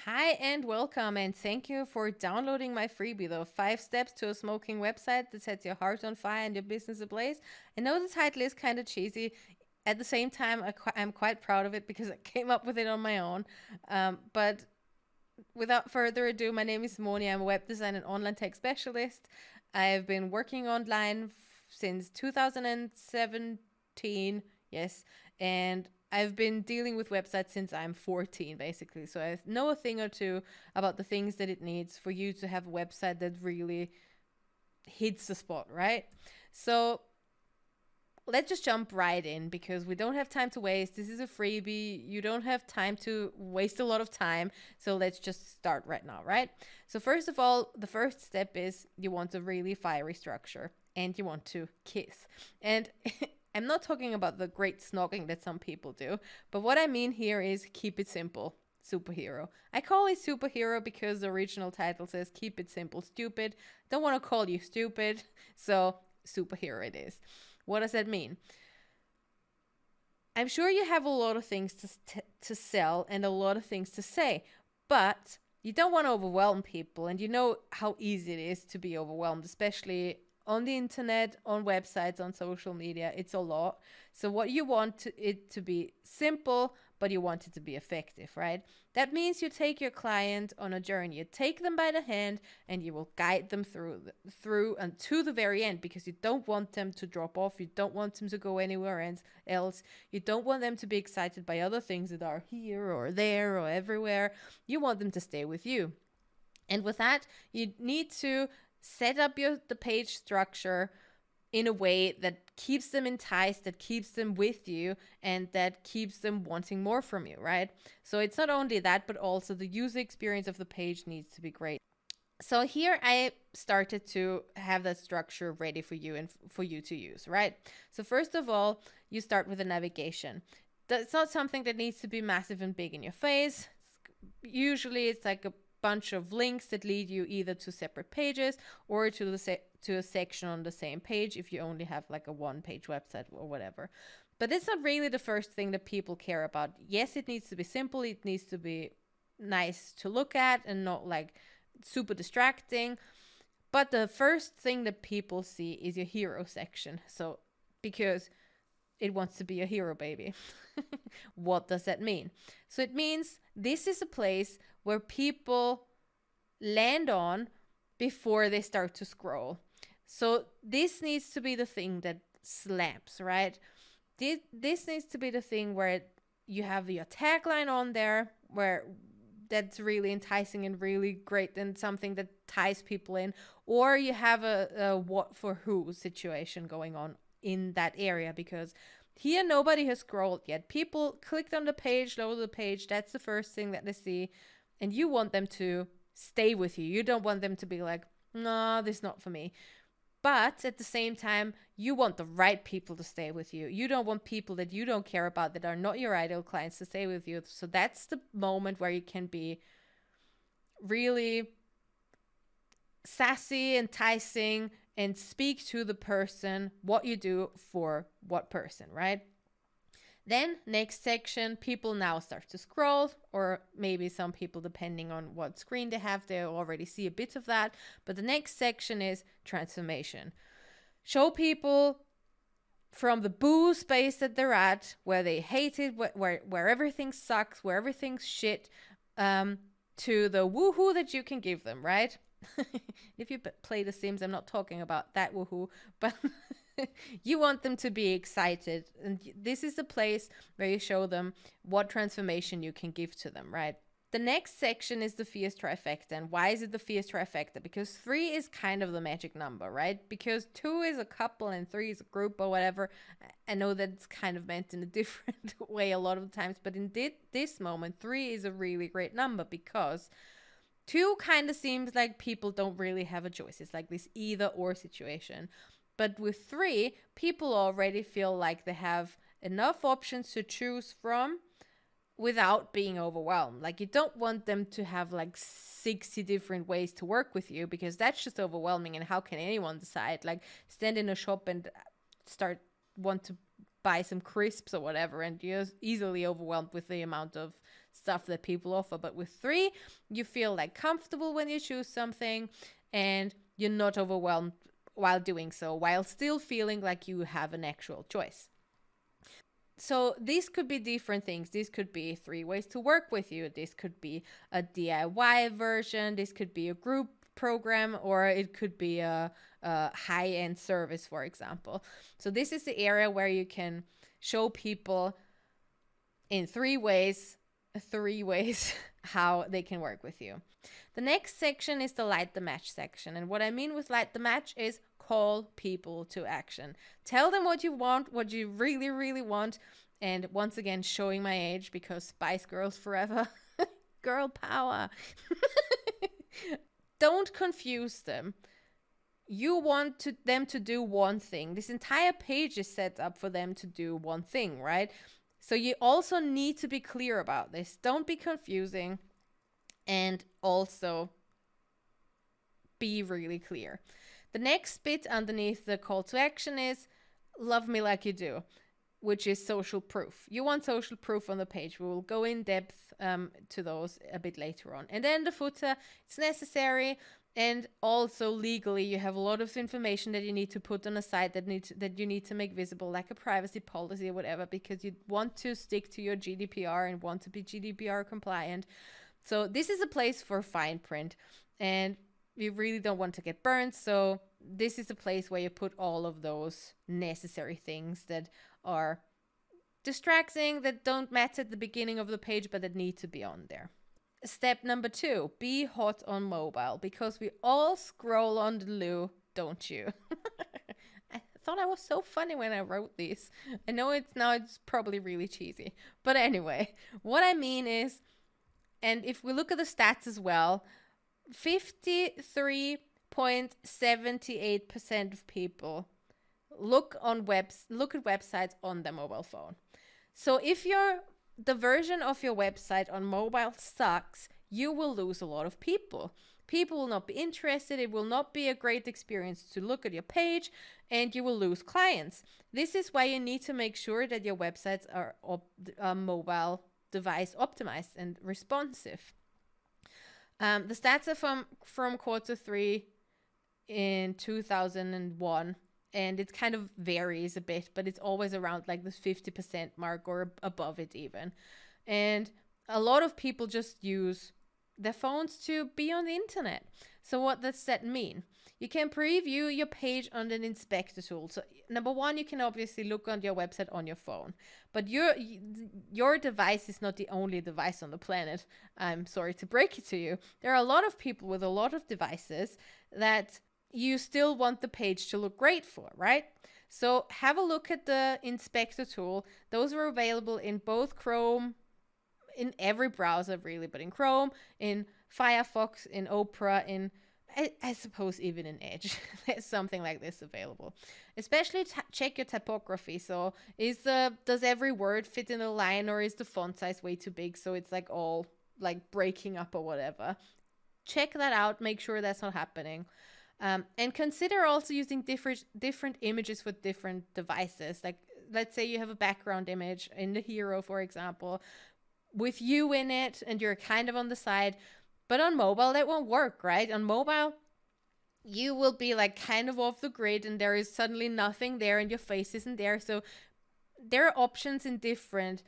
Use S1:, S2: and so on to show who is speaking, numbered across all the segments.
S1: Hi and welcome, and thank you for downloading my freebie, the 5 steps to a smoking website that sets your heart on fire and your business ablaze. I know the title is kind of cheesy. At the same time, I'm quite proud of it because I came up with it on my own. But without further ado, my name is Moni. I'm a web design and online tech specialist. I've been working online since 2017, yes, and I've been dealing with websites since I'm 14, basically. So I know a thing or two about the things that it needs for you to have a website that really hits the spot, right? So let's just jump right in because we don't have time to waste. This is a freebie. You don't have time to waste a lot of time. So let's just start right now, right? So, first of all, the first step is you want a really fiery structure and you want to kiss. And I'm not talking about the great snogging that some people do, but what I mean here is keep it simple. Superhero. I call it superhero because the original title says keep it simple, stupid. Don't want to call you stupid, so superhero it is. What does that mean? I'm sure you have a lot of things to sell and a lot of things to say, but you don't want to overwhelm people, and you know how easy it is to be overwhelmed, especially on the internet, on websites, on social media. It's a lot. So what you want it to be simple, but you want it to be effective, right? That means you take your client on a journey. You take them by the hand and you will guide them through and to the very end, because you don't want them to drop off. You don't want them to go anywhere else. You don't want them to be excited by other things that are here or there or everywhere. You want them to stay with you. And with that, you need to set up the page structure in a way that keeps them enticed, that keeps them with you, and that keeps them wanting more from you, right? So it's not only that, but also the user experience of the page needs to be great. So here I started to have that structure ready for you and for you to use, right? So first of all, you start with a navigation. That's not something that needs to be massive and big in your face. Usually it's like a bunch of links that lead you either to separate pages or to a section on the same page if you only have like a one-page website or whatever. But it's not really the first thing that people care about. Yes, it needs to be simple, it needs to be nice to look at and not like super distracting. But the first thing that people see is your hero section. So, because it wants to be a hero baby. What does that mean? So, it means this is a place where people land on before they start to scroll. So, this needs to be the thing that slaps, right? This needs to be the thing where you have your tagline on there, where that's really enticing and really great and something that ties people in, or you have a what for who situation going on in that area, because here nobody has scrolled yet. People clicked on the page, loaded the page. That's the first thing that they see, and you want them to stay with you. You don't want them to be like, no, this is not for me. But at the same time, you want the right people to stay with you. You don't want people that you don't care about, that are not your ideal clients, to stay with you. So that's the moment where you can be really sassy, enticing, and speak to the person what you do for what person, right? Then, next section, people now start to scroll, or maybe some people, depending on what screen they have, they already see a bit of that. But the next section is transformation. Show people from the boo space that they're at, where they hate it, where everything sucks, where everything's shit, to the woohoo that you can give them, right? If you play The Sims, I'm not talking about that woohoo, but you want them to be excited. And this is the place where you show them what transformation you can give to them, right? The next section is the fierce trifecta. And why is it the fierce trifecta? Because 3 is kind of the magic number, right? Because 2 is a couple and 3 is a group or whatever. I know that it's kind of meant in a different way a lot of the times, but in this moment, 3 is a really great number because 2 kind of seems like people don't really have a choice. It's like this either or situation. But with 3, people already feel like they have enough options to choose from without being overwhelmed. Like, you don't want them to have like 60 different ways to work with you, because that's just overwhelming. And how can anyone decide? Like, stand in a shop and want to buy some crisps or whatever, and you're easily overwhelmed with the amount of stuff that people offer. But with 3, you feel like comfortable when you choose something, and you're not overwhelmed while doing so, while still feeling like you have an actual choice. So these could be different things. This could be 3 ways to work with you. This could be a DIY version. This could be a group program, or it could be a high-end service, for example. So this is the area where you can show people in 3 ways how they can work with you. The next section is the light the match section. And what I mean with light the match is call people to action. Tell them what you want, what you really, really want. And once again, showing my age, because Spice Girls forever. Girl power. Don't confuse them. You want them to do one thing. This entire page is set up for them to do one thing, right? So you also need to be clear about this. Don't be confusing, and also be really clear. The next bit underneath the call to action is love me like you do, which is social proof. You want social proof on the page. We will go in depth to those a bit later on. And then the footer, it's necessary. And also legally, you have a lot of information that you need to put on a site that you need to make visible, like a privacy policy or whatever, because you want to stick to your GDPR and want to be GDPR compliant. So this is a place for fine print, and you really don't want to get burned. So this is a place where you put all of those necessary things that are distracting, that don't matter at the beginning of the page, but that need to be on there. Step number 2, be hot on mobile, because we all scroll on the loo, don't you? I thought I was so funny when I wrote this. I know it's probably really cheesy. But anyway, what I mean is, and if we look at the stats as well, 53.78% of people look at websites on their mobile phone. So if the version of your website on mobile sucks, you will lose a lot of people. People will not be interested. It will not be a great experience to look at your page, and you will lose clients. This is why you need to make sure that your websites are mobile device optimized and responsive. The stats are from Q3 in 2001. And it kind of varies a bit, but it's always around like the 50% mark or above it even. And a lot of people just use their phones to be on the internet. So what does that mean? You can preview your page on an inspector tool. So number 1, you can obviously look on your website on your phone. But your device is not the only device on the planet. I'm sorry to break it to you. There are a lot of people with a lot of devices that you still want the page to look great for, right? So have a look at the inspector tool. Those are available in both Chrome, in every browser really, but in Chrome, in Firefox, in Opera, in I suppose even in Edge. There's something like this available. Especially check your typography. So does every word fit in a line, or is the font size way too big so it's like all like breaking up or whatever? Check that out. Make sure that's not happening. And consider also using different images for different devices. Like, let's say you have a background image in the hero, for example, with you in it, and you're kind of on the side. But on mobile, that won't work, right? On mobile, you will be like kind of off the grid, and there is suddenly nothing there, and your face isn't there. So there are options in different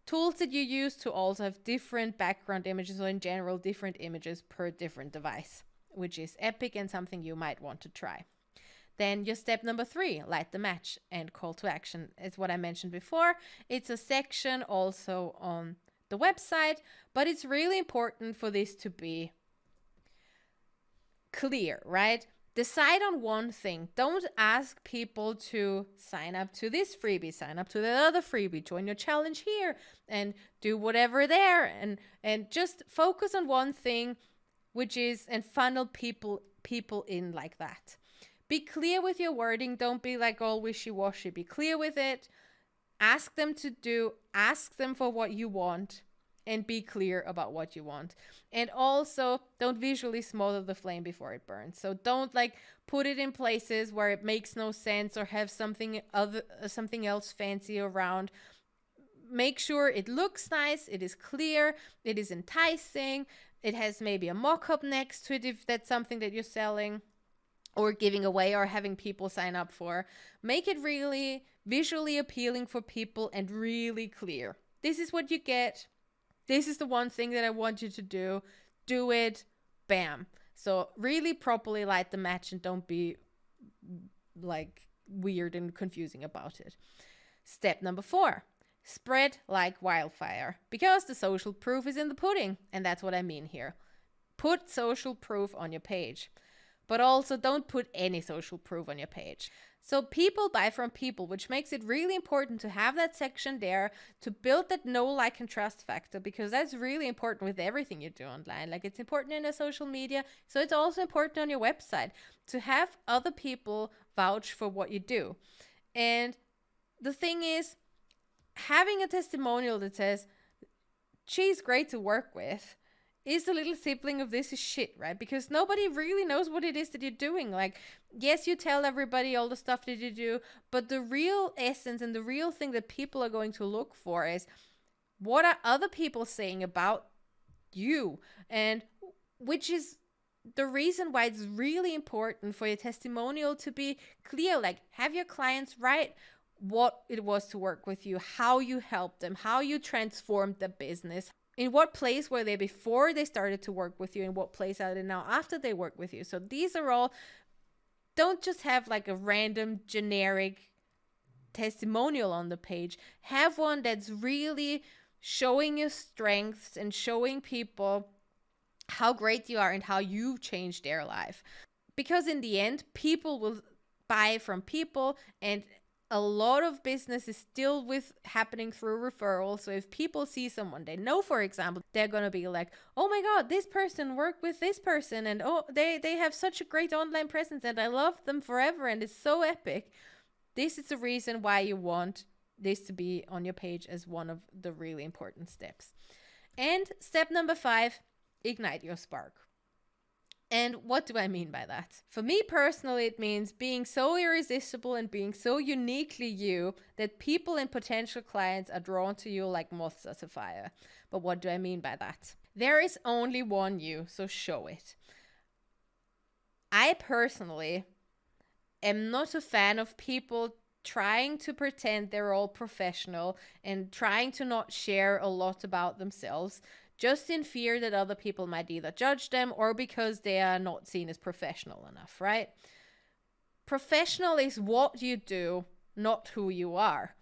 S1: tools that you use to also have different background images, or in general, different images per different device, which is epic and something you might want to try. Then your step number 3, light the match and call to action, is what I mentioned before. It's a section also on the website, but it's really important for this to be clear, right? Decide on one thing. Don't ask people to sign up to this freebie, sign up to the other freebie, join your challenge here, and do whatever there, and just focus on one thing, which is, and funnel people in like that. Be clear with your wording. Don't be like all wishy-washy. Be clear with it. Ask them for what you want, and be clear about what you want. And also, don't visually smother the flame before it burns. So don't like put it in places where it makes no sense, or have something else fancy around. make sure it looks nice, it is clear, it is enticing, it has maybe a mock-up next to it if that's something that you're selling or giving away or having people sign up for. Make it really visually appealing for people and really clear. This is what you get. This is the one thing that I want you to do. Do it. Bam. So really properly light the match and don't be like weird and confusing about it. Step number 4. Spread like wildfire, because the social proof is in the pudding. And that's what I mean here. Put social proof on your page. But also don't put any social proof on your page. So people buy from people, which makes it really important to have that section there to build that know, like, and trust factor, because that's really important with everything you do online. Like, it's important in a social media, so it's also important on your website to have other people vouch for what you do. And the thing is, having a testimonial that says, she's great to work with, is the little sibling of this is shit, right? Because nobody really knows what it is that you're doing. Like, yes, you tell everybody all the stuff that you do, but the real essence and the real thing that people are going to look for is, what are other people saying about you? And which is the reason why it's really important for your testimonial to be clear. Like, have your clients write what it was to work with you, how you helped them, how you transformed the business. In what place were they before they started to work with you? In what place are they now after they work with you? So these are all, don't just have like a random generic testimonial on the page. Have one that's really showing your strengths and showing people how great you are and how you've changed their life. Because in the end, people will buy from people, and a lot of business is still happening through referral. So if people see someone they know, for example, they're going to be like, oh my God, this person worked with this person, and oh, they have such a great online presence and I love them forever and it's so epic. This is the reason why you want this to be on your page as one of the really important steps. And step number 5, ignite your spark. And what do I mean by that? For me personally, it means being so irresistible and being so uniquely you that people and potential clients are drawn to you like moths to fire. But what do I mean by that? There is only one you, so show it. I personally am not a fan of people trying to pretend they're all professional and trying to not share a lot about themselves, just in fear that other people might either judge them or because they are not seen as professional enough, right? Professional is what you do, not who you are.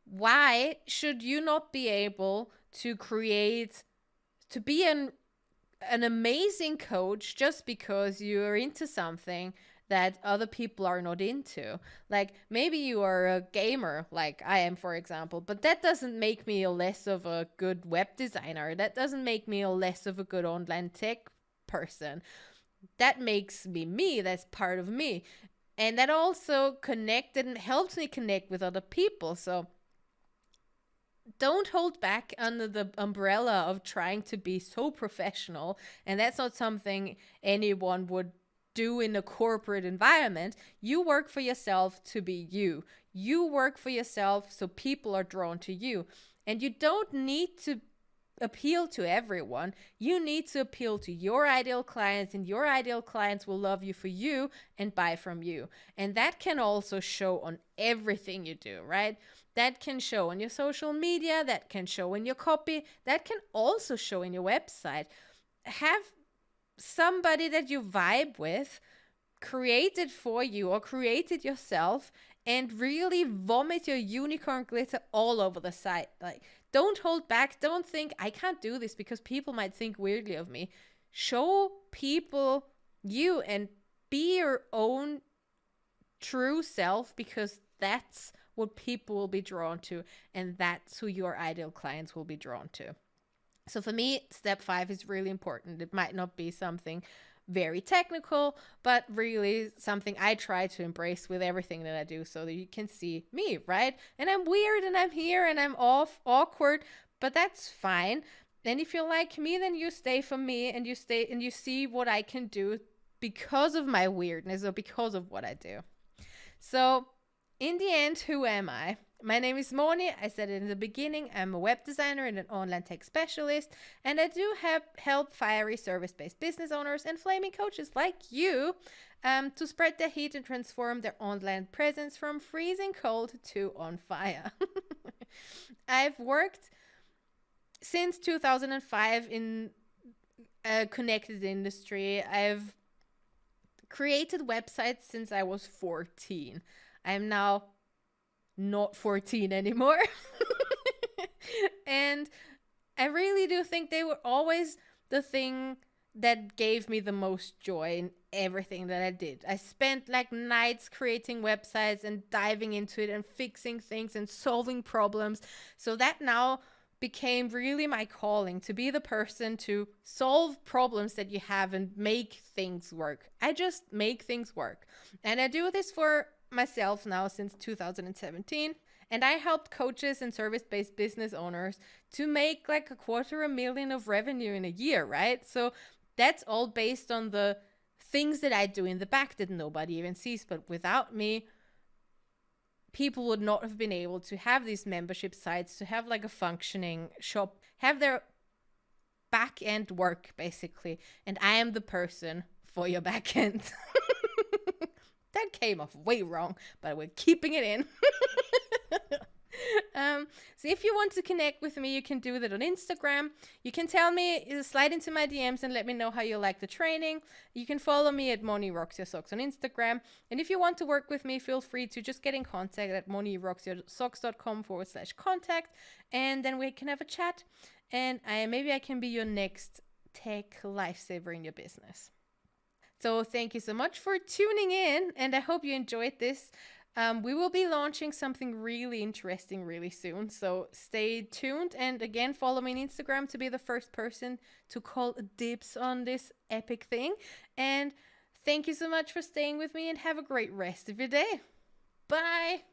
S1: Why should you not be able to be an amazing coach just because you're into something that other people are not into? Like, maybe you are a gamer like I am, for example, but that doesn't make me a less of a good web designer. That doesn't make me a less of a good online tech person. That makes me me. That's part of me. And that also connected and helps me connect with other people. So don't hold back under the umbrella of trying to be so professional. And that's not something anyone would do in a corporate environment. You work for yourself to be you. You work for yourself so people are drawn to you. And you don't need to appeal to everyone. You need to appeal to your ideal clients, and your ideal clients will love you for you and buy from you. And that can also show on everything you do, right? That can show on your social media, that can show in your copy, that can also show in your website. Have somebody that you vibe with create it for you or create it yourself and really vomit your unicorn glitter all over the site. Like, don't hold back. Don't think I can't do this because people might think weirdly of me. Show people you and be your own true self, because that's what people will be drawn to, and that's who your ideal clients will be drawn to. So for me, step 5 is really important. It might not be something very technical, but really something I try to embrace with everything that I do so that you can see me, right? And I'm weird and I'm here and I'm awkward, but that's fine. And if you're like me, then you stay for me and you see what I can do because of my weirdness or because of what I do. So in the end, who am I? My name is Moni. I said it in the beginning. I'm a web designer and an online tech specialist, and I do help fiery service-based business owners and flaming coaches like you to spread their heat and transform their online presence from freezing cold to on fire. I've worked since 2005 in a connected industry. I've created websites since I was 14. I'm now not 14 anymore. And I really do think they were always the thing that gave me the most joy in everything that I did. I spent like nights creating websites and diving into it and fixing things and solving problems. So that now became really my calling, to be the person to solve problems that you have and make things work. I just make things work. And I do this for myself now since 2017. And I helped coaches and service-based business owners to make like $250,000 of revenue in a year, right? So that's all based on the things that I do in the back that nobody even sees. But without me, people would not have been able to have these membership sites, to have like a functioning shop, have their back end work basically. And I am the person for your back end. That came off way wrong, but we're keeping it in. So if you want to connect with me, you can do that on Instagram. You can tell me, slide into my DMs and let me know how you like the training. You can follow me at Moni Rocks Your Socks on Instagram. And if you want to work with me, feel free to just get in contact at monirocks.com/contact. And then we can have a chat. And maybe I can be your next tech lifesaver in your business. So thank you so much for tuning in, and I hope you enjoyed this. We will be launching something really interesting really soon, so stay tuned. And again, follow me on Instagram to be the first person to call dibs on this epic thing. And thank you so much for staying with me, and have a great rest of your day. Bye.